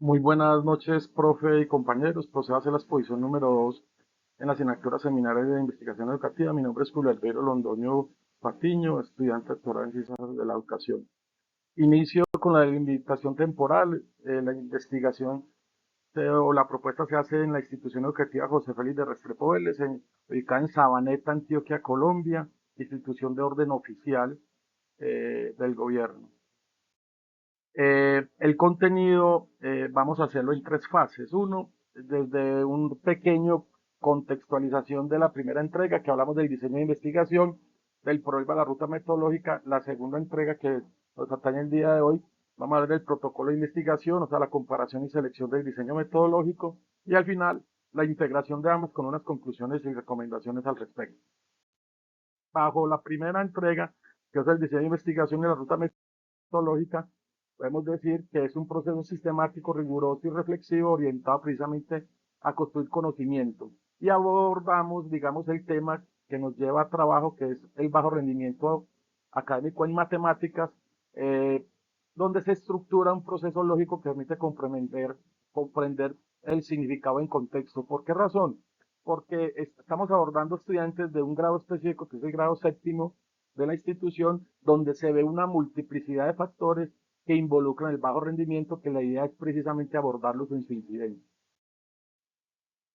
Muy buenas noches, profe y compañeros. Procedo a hacer la exposición número 2 en la asignatura Seminario de Investigación Educativa. Mi nombre es Julio Albeiro Londoño Patiño, estudiante doctoral en Ciencias de la Educación. Inicio con la limitación temporal. La investigación o la propuesta se hace en la institución educativa José Félix de Restrepo Vélez, ubicada en Sabaneta, Antioquia, Colombia, institución de orden oficial del gobierno. El contenido vamos a hacerlo en tres fases. Uno, desde un pequeño contextualización de la primera entrega, que hablamos del diseño de investigación, del problema de la ruta metodológica. La segunda entrega, que nos atañe el día de hoy, vamos a ver el protocolo de investigación, o sea, la comparación y selección del diseño metodológico. Y al final, la integración de ambos con unas conclusiones y recomendaciones al respecto. Bajo la primera entrega, que es el diseño de investigación y la ruta metodológica, podemos decir que es un proceso sistemático, riguroso y reflexivo orientado precisamente a construir conocimiento. Y abordamos, digamos, el tema que nos lleva a trabajo, que es el bajo rendimiento académico en matemáticas, eh, donde se estructura un proceso lógico que permite comprender el significado en contexto. ¿Por qué razón? Porque estamos abordando estudiantes de un grado específico, que es el grado séptimo de la institución, donde se ve una multiplicidad de factores que involucran el bajo rendimiento, que la idea es precisamente abordarlos en su incidencia.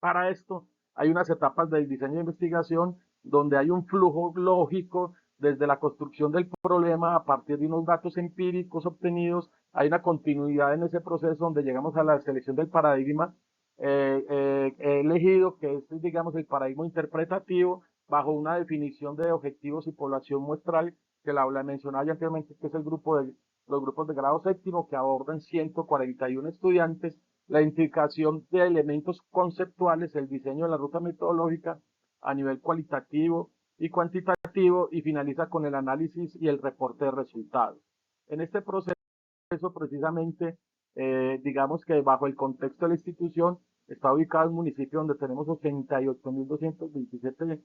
Para esto, hay unas etapas del diseño de investigación donde hay un flujo lógico desde la construcción del problema a partir de unos datos empíricos obtenidos. Hay una continuidad en ese proceso donde llegamos a la selección del paradigma elegido, que es, digamos, el paradigma interpretativo bajo una definición de objetivos y población muestral que la mencionaba ya anteriormente, que es los grupos de grado séptimo que abordan 141 estudiantes, la identificación de elementos conceptuales, el diseño de la ruta metodológica a nivel cualitativo y cuantitativo, y finaliza con el análisis y el reporte de resultados. En este proceso, precisamente, digamos que bajo el contexto de la institución, está ubicado un municipio donde tenemos 88.227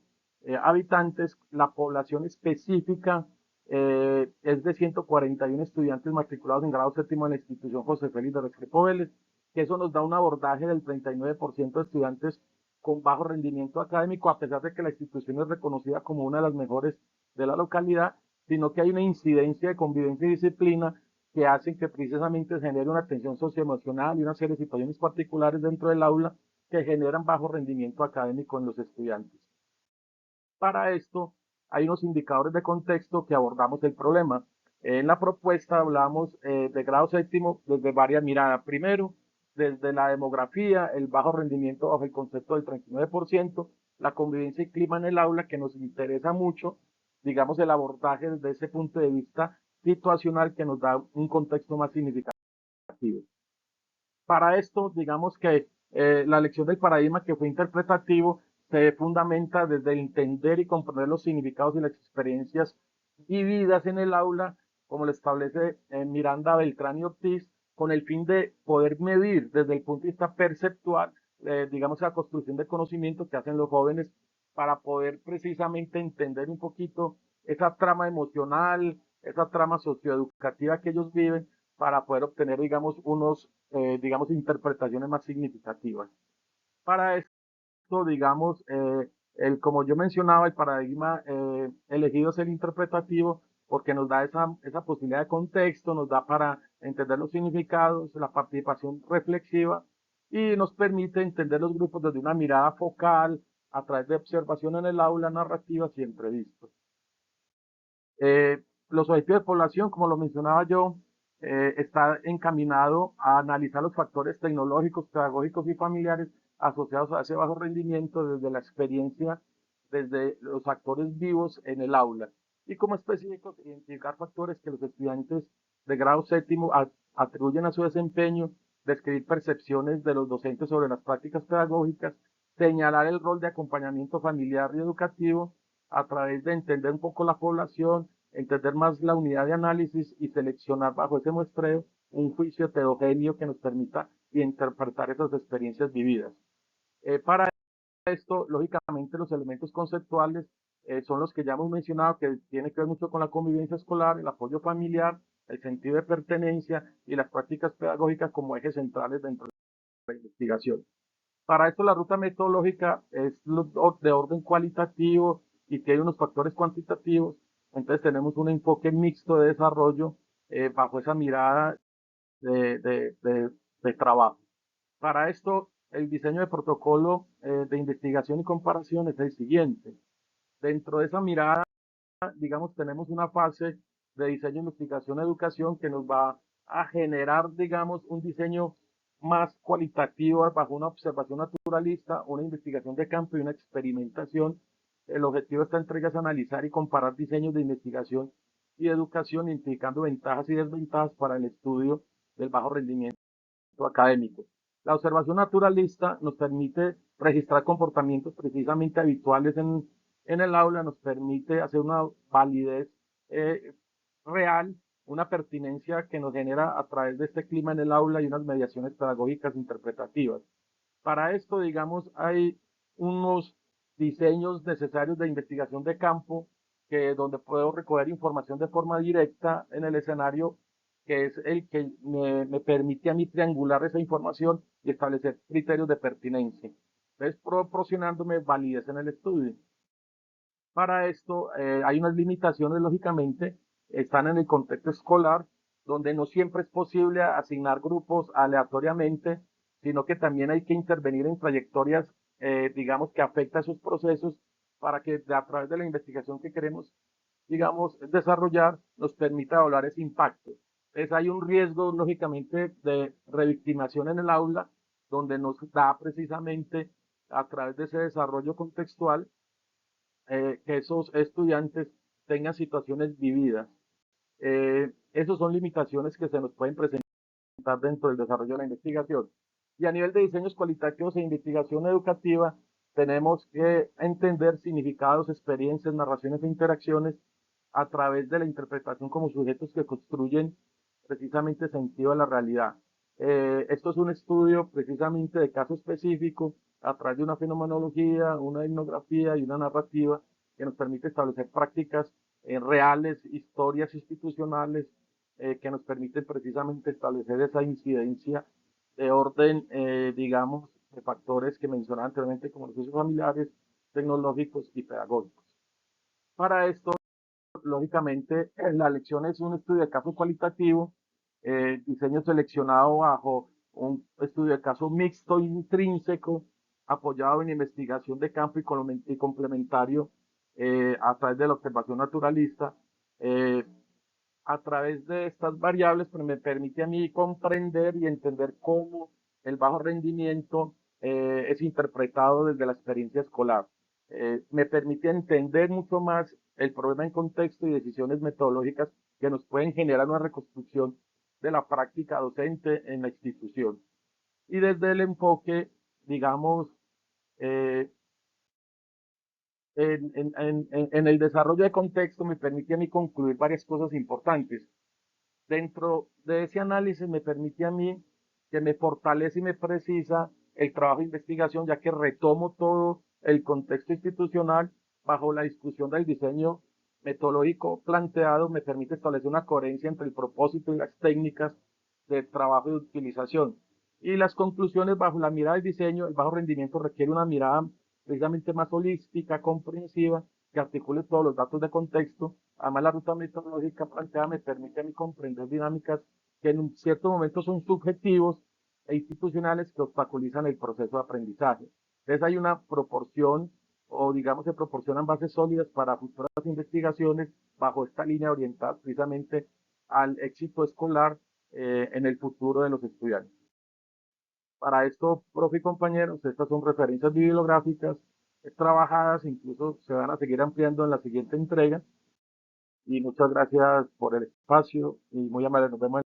habitantes. La población específica es de 141 estudiantes matriculados en grado séptimo en la institución José Félix de Restrepo Vélez, que eso nos da un abordaje del 39% de estudiantes con bajo rendimiento académico, a pesar de que la institución es reconocida como una de las mejores de la localidad, sino que hay una incidencia de convivencia y disciplina que hacen que precisamente se genere una tensión socioemocional y una serie de situaciones particulares dentro del aula que generan bajo rendimiento académico en los estudiantes. Para esto, hay unos indicadores de contexto que abordamos el problema. En la propuesta hablamos de grado séptimo desde varias miradas. Primero, desde la demografía, el bajo rendimiento bajo el concepto del 39%, la convivencia y clima en el aula, que nos interesa mucho, digamos, el abordaje desde ese punto de vista situacional que nos da un contexto más significativo. Para esto, digamos que la lección del paradigma, que fue interpretativo, se fundamenta desde el entender y comprender los significados y las experiencias vividas en el aula, como lo establece Miranda Beltrán y Ortiz, con el fin de poder medir desde el punto de vista perceptual, digamos, la construcción de conocimiento que hacen los jóvenes para poder precisamente entender un poquito esa trama emocional, esa trama socioeducativa que ellos viven, para poder obtener, digamos, digamos, interpretaciones más significativas. Para esto, digamos, como yo mencionaba, el paradigma elegido es el interpretativo, porque nos da esa posibilidad de contexto, nos da para entender los significados, la participación reflexiva, y nos permite entender los grupos desde una mirada focal, a través de observación en el aula, narrativas y entrevistas. Los objetivos de población, como lo mencionaba yo, está encaminado a analizar los factores tecnológicos, pedagógicos y familiares asociados a ese bajo rendimiento desde la experiencia, desde los actores vivos en el aula. Y como específicos, identificar factores que los estudiantes de grado séptimo atribuyen a su desempeño, describir percepciones de los docentes sobre las prácticas pedagógicas, señalar el rol de acompañamiento familiar y educativo a través de entender un poco la población, entender más la unidad de análisis y seleccionar bajo ese muestreo un juicio heterogéneo que nos permita interpretar esas experiencias vividas. Para esto, lógicamente, los elementos conceptuales son los que ya hemos mencionado, que tiene que ver mucho con la convivencia escolar, el apoyo familiar, el sentido de pertenencia y las prácticas pedagógicas como ejes centrales dentro de la investigación. Para esto la ruta metodológica es de orden cualitativo y tiene unos factores cuantitativos. Entonces tenemos un enfoque mixto de desarrollo bajo esa mirada de, de, de, de trabajo. Para esto, el diseño de protocolo de investigación y comparación es el siguiente. Dentro de esa mirada, digamos, tenemos una fase de diseño, investigación, educación que nos va a generar, digamos, un diseño más cualitativo bajo una observación naturalista, una investigación de campo y una experimentación. El objetivo de esta entrega es analizar y comparar diseños de investigación y educación, identificando ventajas y desventajas para el estudio del bajo rendimiento académico. La observación naturalista nos permite registrar comportamientos precisamente habituales en el aula, nos permite hacer una validez eh, real, una pertinencia que nos genera a través de este clima en el aula y unas mediaciones pedagógicas interpretativas. Para esto, digamos, hay unos diseños necesarios de investigación de campo donde puedo recoger información de forma directa en el escenario, que es el que me permite a mí triangular esa información y establecer criterios de pertinencia. Entonces, proporcionándome validez en el estudio. Para esto, hay unas limitaciones, lógicamente, están en el contexto escolar, donde no siempre es posible asignar grupos aleatoriamente, sino que también hay que intervenir en trayectorias, digamos, que afectan esos procesos para que a través de la investigación que queremos, digamos, desarrollar, nos permita evaluar ese impacto. Entonces hay un riesgo, lógicamente, de revictimación en el aula, donde nos da precisamente a través de ese desarrollo contextual que esos estudiantes tengan situaciones vividas. Esas son limitaciones que se nos pueden presentar dentro del desarrollo de la investigación. Y a nivel de diseños cualitativos e investigación educativa, tenemos que entender significados, experiencias, narraciones e interacciones a través de la interpretación como sujetos que construyen precisamente sentido de la realidad. Esto es un estudio precisamente de caso específico a través de una fenomenología, una etnografía y una narrativa que nos permite establecer prácticas reales, historias institucionales que nos permiten precisamente establecer esa incidencia de orden, digamos, de factores que mencionaba anteriormente como los usos familiares, tecnológicos y pedagógicos. Para esto, lógicamente, la lección es un estudio de caso cualitativo, diseño seleccionado bajo un estudio de caso mixto intrínseco, apoyado en investigación de campo y complementario a través de la observación naturalista. A través de estas variables, pues me permite a mí comprender y entender cómo el bajo rendimiento es interpretado desde la experiencia escolar. Me permite entender mucho más el problema en contexto y decisiones metodológicas que nos pueden generar una reconstrucción de la práctica docente en la institución. Y desde el enfoque, digamos, eh, en el desarrollo de contexto me permite a mí concluir varias cosas importantes. Dentro de ese análisis me permite a mí que me fortalece y me precisa el trabajo de investigación, ya que retomo todo el contexto institucional bajo la discusión del diseño metodológico planteado, me permite establecer una coherencia entre el propósito y las técnicas de trabajo y de utilización. Y las conclusiones bajo la mirada del diseño, el bajo rendimiento requiere una mirada precisamente más holística, comprensiva, que articule todos los datos de contexto. Además, la ruta metodológica planteada me permite a mí comprender dinámicas que en un cierto momento son subjetivos e institucionales que obstaculizan el proceso de aprendizaje. Entonces hay una proporción o digamos se proporcionan bases sólidas para futuras investigaciones bajo esta línea orientada precisamente al éxito escolar en el futuro de los estudiantes. Para esto, profe y compañeros, estas son referencias bibliográficas trabajadas, incluso se van a seguir ampliando en la siguiente entrega. Y muchas gracias por el espacio y muy amable, nos vemos.